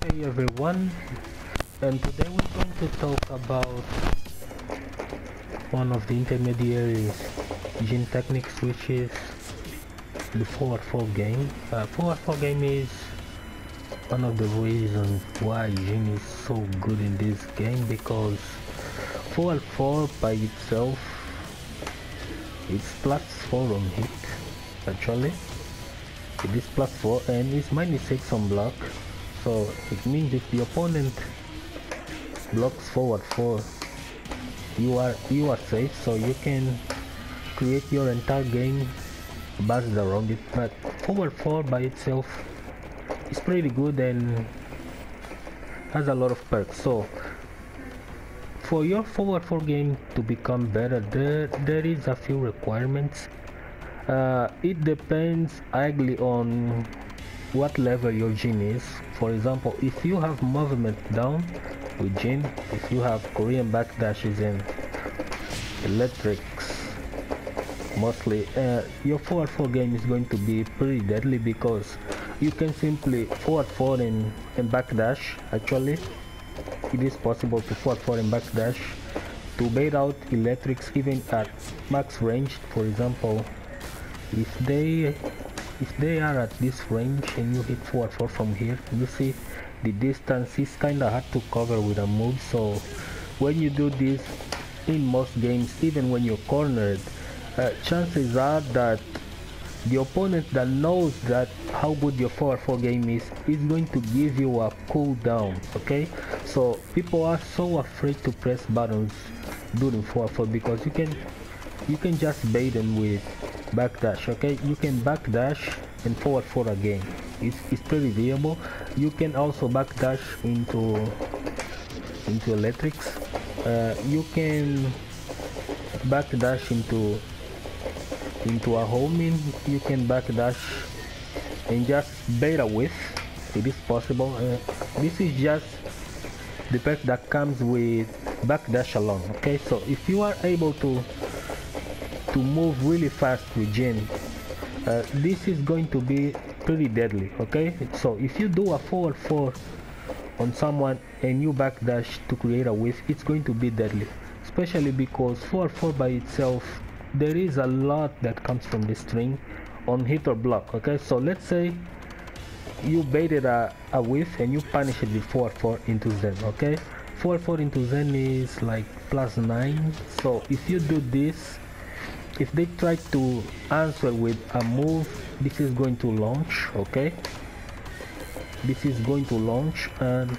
Hey everyone, and today we're going to talk about one of the intermediaries jin techniques, which is the 4-4 game. 4-4 game is one of the reasons why jin is so good in this game, because 4-4 by itself it's +4 on hit. Actually it is +4 and it's -6 on block. So it means if the opponent blocks forward 4, you are safe, so you can create your entire game based around it. But forward 4 by itself is pretty good and has a lot of perks. So for your forward 4 game to become better, there is a few requirements. It depends highly on what level your jin is. For example, if you have movement down with jin, if you have Korean backdashes and electrics mostly, your forward 4 game is going to be pretty deadly, because you can simply forward 4 and backdash. Actually it is possible to forward 4 and backdash to bait out electrics even at max range. For example, if they are at this range and you hit forward 4 from here, you see the distance is kinda hard to cover with a move. So when you do this in most games, even when you're cornered, chances are that the opponent that knows that how good your forward 4 game is going to give you a cooldown. Okay, so people are so afraid to press buttons during forward 4 because you can just bait them with backdash. Okay, you can backdash and forward 4 again. It's pretty viable. You can also backdash into electrics. You can backdash into a homing. You can backdash and just bait a whiff. It is possible. This is just the perk that comes with backdash alone. Okay, so if you are able to move really fast with jin, this is going to be pretty deadly. Okay, so if you do a forward 4 on someone and you backdash to create a whiff, it's going to be deadly, especially because forward 4 by itself, there is a lot that comes from the string on hit or block. Okay, so let's say you baited a whiff and you punish it with forward 4 into zen. Okay, forward 4 into zen is like +9. So if you do this, if they try to answer with a move, this is going to launch. Okay, this is going to launch, and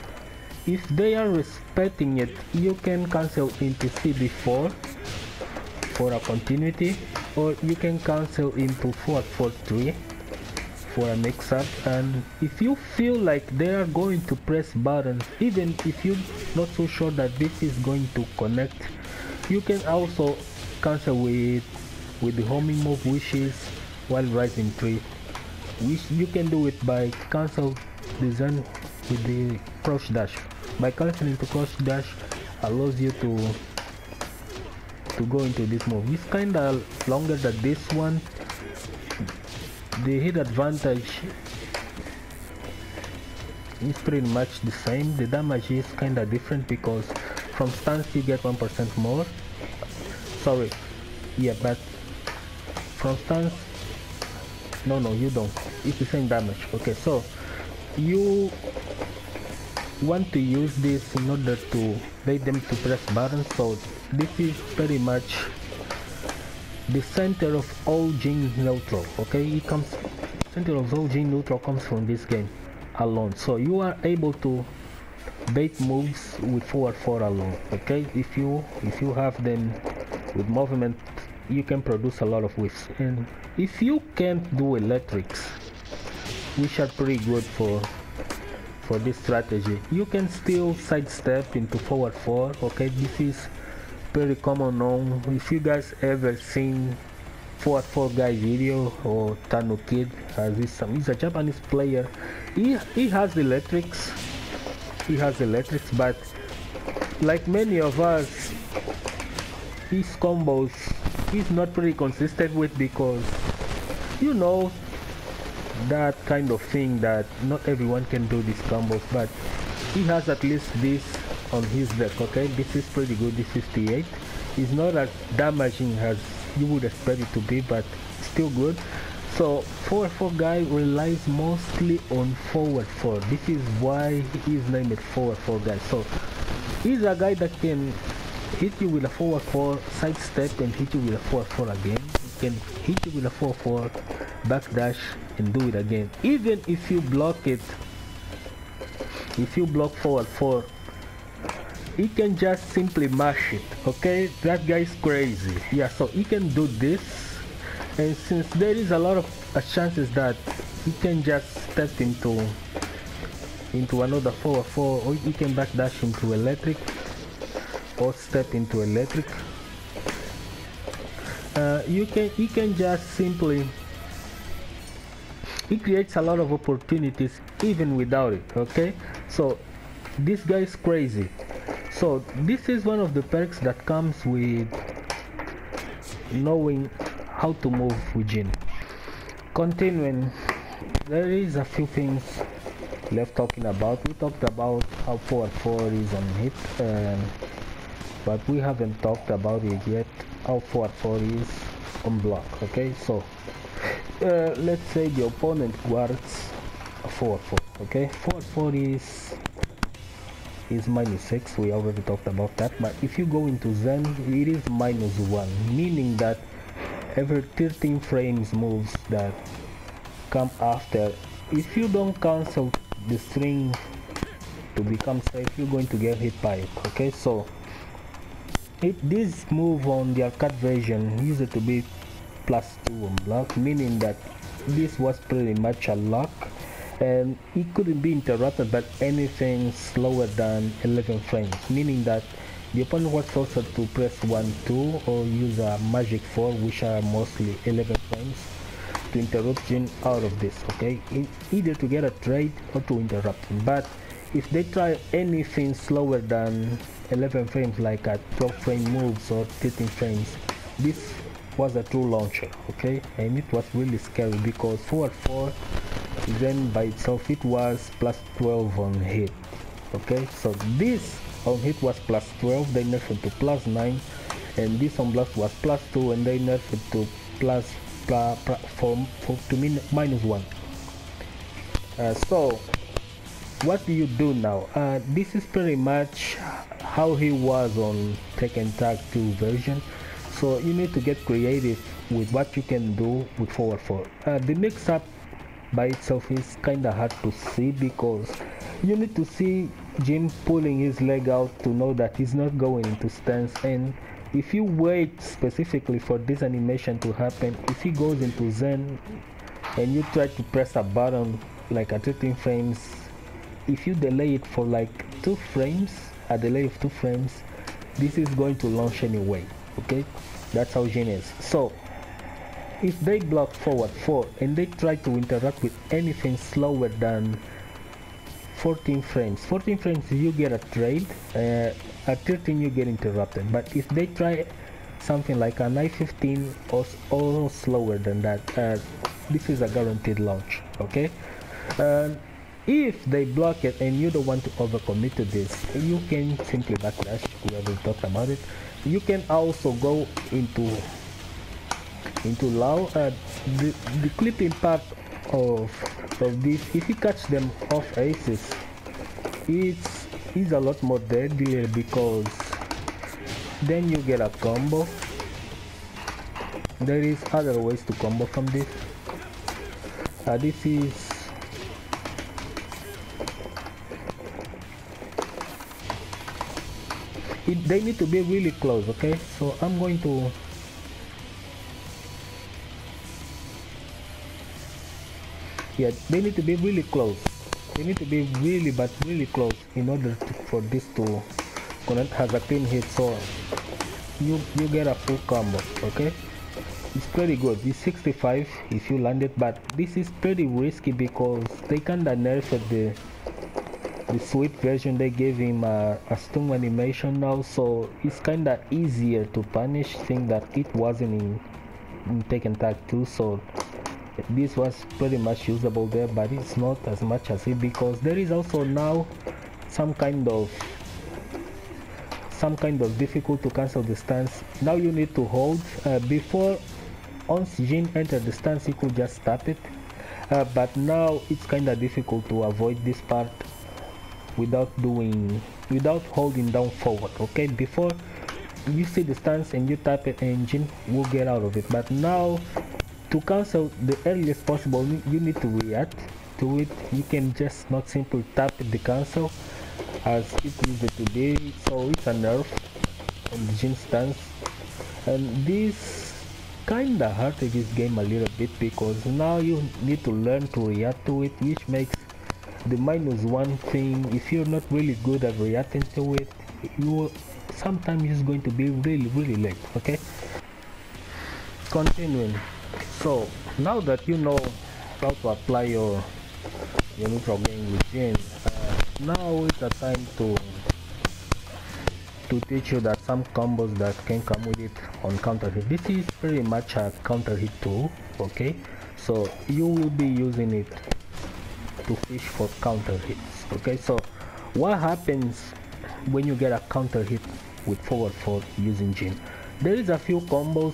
if they are respecting it, you can cancel into cb4 for a continuity, or you can cancel into forward 4-3 for a mix-up. And if you feel like they are going to press buttons, even if you're not so sure that this is going to connect, you can also cancel with the homing move, which is while rising 3, which you can do it by cancel the zen with the crouch dash. By canceling to crouch dash allows you to go into this move. It's kinda longer than this one. The hit advantage is pretty much the same. The damage is kinda different because from stance you get 1% more. Sorry, yeah, but from stance, no, you don't. It's the same damage. Okay, so you want to use this in order to bait them to press buttons. So this is pretty much the center of all jin neutral. Okay, it comes, center of all jin neutral comes from this game alone. So you are able to bait moves with forward 4 alone. Okay, if you have them with movement, you can produce a lot of whiffs. And if you can't do electrics, which are pretty good for this strategy, you can still sidestep into forward 4. Okay, this is pretty common known. If you guys ever seen forward 4 guy video, or Tanu Kid, he's a Japanese player. He has electrics, but like many of us, his combos he's not pretty consistent with, because, you know, that kind of thing that not everyone can do these combos, but he has at least this on his deck. Okay, this is pretty good. This 58 is not as damaging as you would expect it to be, but still good. So forward 4 guy relies mostly on forward 4. This is why he is named forward 4 guy. So he's a guy that can hit you with a forward 4, sidestep, and hit you with a forward 4 again. He can hit you with a forward 4, backdash, and do it again. Even if you block it, if you block forward 4, he can just simply mash it. Okay, that guy is crazy. Yeah, so he can do this, and since there is a lot of chances that he can just step into another forward 4, or he can backdash into electric or step into electric. He can just simply, he creates a lot of opportunities even without it. Okay, so this guy is crazy. So this is one of the perks that comes with knowing how to move with Jin. Continuing, there is a few things left talking about. We talked about how forward 4 is on hit, but we haven't talked about it yet, how forward 4 is on block. Okay, so let's say the opponent guards forward 4. Okay, forward 4 is -6. We already talked about that. But if you go into Zen, it is -1, meaning that every 13 frames moves that come after, if you don't cancel the string to become safe, you're going to get hit by it. Okay, so this move on the arcade version used to be +2 on block, meaning that this was pretty much a lock, and it couldn't be interrupted by anything slower than 11 frames, meaning that the opponent was forced to press 1-2 or use a magic 4, which are mostly 11 frames, to interrupt Jin out of this. Okay, either to get a trade or to interrupt him. But if they try anything slower than 11 frames, like a 12 frame moves or 13 frames, this was a true launcher. Okay, and it was really scary because forward 4 then by itself it was +12 on hit. Okay, so this on hit was +12, they nerfed it to +9, and this on block was +2, and they nerfed it to -1. So what do you do now? This is pretty much how he was on Tekken7 version. So you need to get creative with what you can do with forward 4. The mix-up by itself is kinda hard to see because you need to see Jin pulling his leg out to know that he's not going into stance, and if you wait specifically for this animation to happen, if he goes into Zen and you try to press a button like at 13 frames, if you delay it for like 2 frames, a delay of 2 frames, this is going to launch anyway. Okay, that's how Jin is. So if they block forward 4 and they try to interact with anything slower than 14 frames, you get a trade. At 13 you get interrupted. But if they try something like a 915 or slower than that, this is a guaranteed launch. Okay, if they block it and you don't want to overcommit to this, you can simply backdash. We already talked about it. You can also go into low. The clipping part of this, if you catch them off aces, it's a lot more deadlier because then you get a combo. There is other ways to combo from this. This is they need to be really close. Okay, so I'm going to they need to be really close. They need to be really close in order for this to connect, has a clean hit, so you get a full combo. Okay, it's pretty good. It's 65 if you land it, but this is pretty risky because they kinda nerfed the sweet version. They gave him a stun animation now, so it's kinda easier to punish, thing that it wasn't in Tekken7 2. So This was pretty much usable there, but it's not as much as it, because there is also now some kind of difficult to cancel the stance. Now you need to hold. Before, once Jin entered the stance, you could just tap it, but now it's kind of difficult to avoid this part without holding down forward. Okay, before you see the stance and you tap it and Jin will get out of it, but now to cancel the earliest possible, you need to react to it. You can just not simply tap the cancel as it used to be. So it's a nerf on the Jin stance, and this kinda hurted this game a little bit, because now you need to learn to react to it, which makes the -1 thing. If you're not really good at reacting to it, you sometimes it's going to be really late. Okay, continuing. So now that you know how to apply your neutral game with Jin, now it's the time to teach you that some combos that can come with it on counter hit. This is pretty much a counter hit tool. Okay, so you will be using it to fish for counter hits. Okay, so what happens when you get a counter hit with forward 4 using Jin? There is a few combos.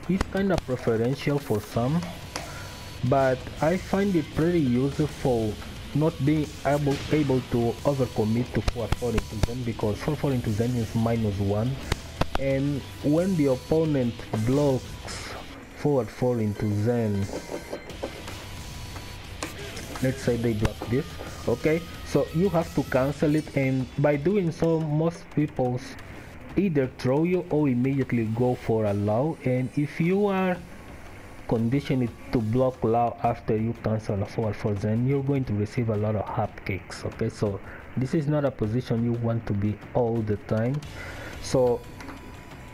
It's kind of preferential for some, but I find it pretty useful not being able to overcommit to forward 4 into Zen, because forward 4 into Zen is -1, and when the opponent blocks forward 4 into Zen, let's say they block this, okay, so you have to cancel it, and by doing so most people either throw you or immediately go for a low, and if you are conditioned to block low after you cancel a forward 4 Zen, you're going to receive a lot of hapkicks. Okay, so this is not a position you want to be all the time, so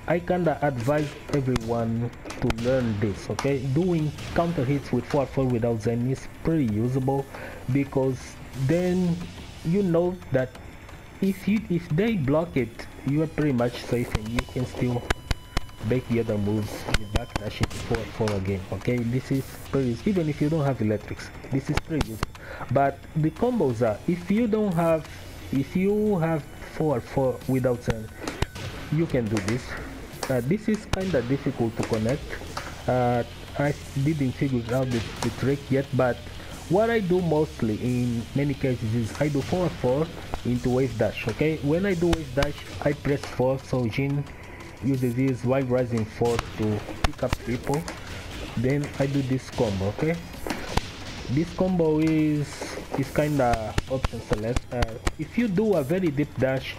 I kinda advise everyone to learn this. Okay, doing counter hits with forward 4 without Zen is pretty usable, because then you know that if they block it, you are pretty much safe, and you can still make the other moves with backdashing forward 4 again. Okay, this is pretty, even if you don't have electrics, this is pretty useful. But the combos are, if you have forward 4 without Zen, you can do this. This is kind of difficult to connect. I didn't figure out the trick yet, but what I do mostly in many cases is I do forward 4 into wave dash. Okay, when I do wave dash, I press 4, so Jin uses this while rising 4 to pick up triple. Then I do this combo. Okay, this combo is kinda option select. If you do a very deep dash,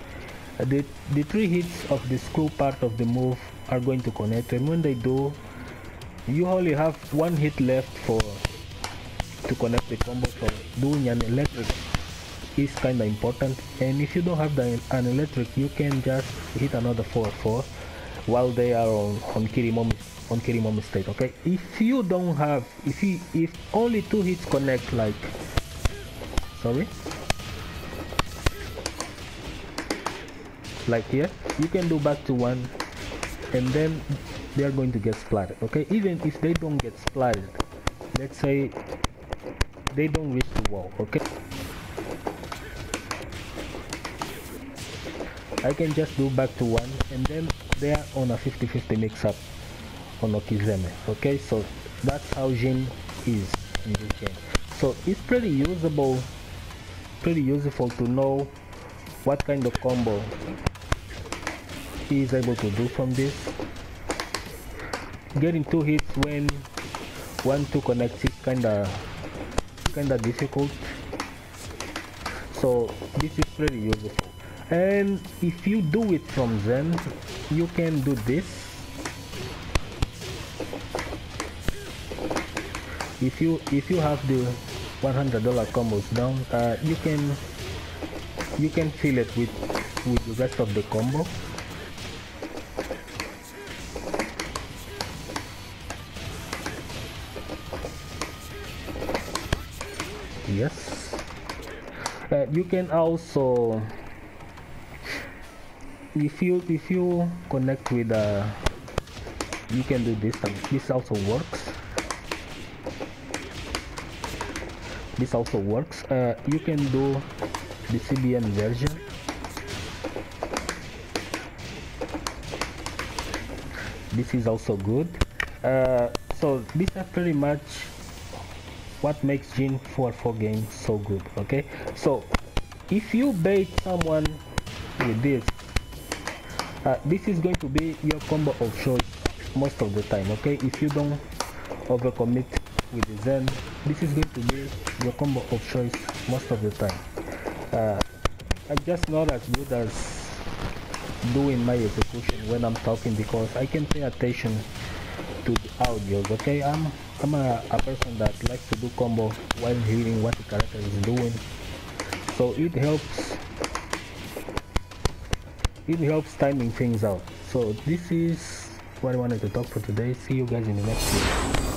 the 3 hits of the screw part of the move are going to connect, and when they do, you only have 1 hit left to connect the combo. So doing an electric is kinda important, and if you don't have an electric, you can just hit another 4-4 while they are on Kirimomi state. Okay, if you don't have, if only 2 hits connect, like here, you can do back to 1, and then they are going to get splattered. Okay, even if they don't get splattered, let's say they don't reach the wall. Okay, I can just do back to 1, and then they are on a 50-50 mix-up on Okizeme. Okay, so that's how Jin is in this game. So it's pretty useful to know what kind of combo he is able to do from this. Getting 2 hits when 1-2 connects is kinda difficult, so this is pretty useful. And if you do it from Zen, you can do this. If you have the $100 combos down, you can fill it with the rest of the combo. Yes, you can also, if you connect with you can do this, and this also works. this also works. You can do the CBN version. This is also good. So these are pretty much what makes Jin 4 game so good. Okay, so if you bait someone with this, this is going to be your combo of choice most of the time. Okay, if you don't overcommit with the Zen, this is going to be your combo of choice most of the time. I'm just not as good as doing my execution when I'm talking, because I can pay attention to the audios. Okay, I'm a person that likes to do combo while hearing what the character is doing, so it helps timing things out. So this is what I wanted to talk for today. See you guys in the next video.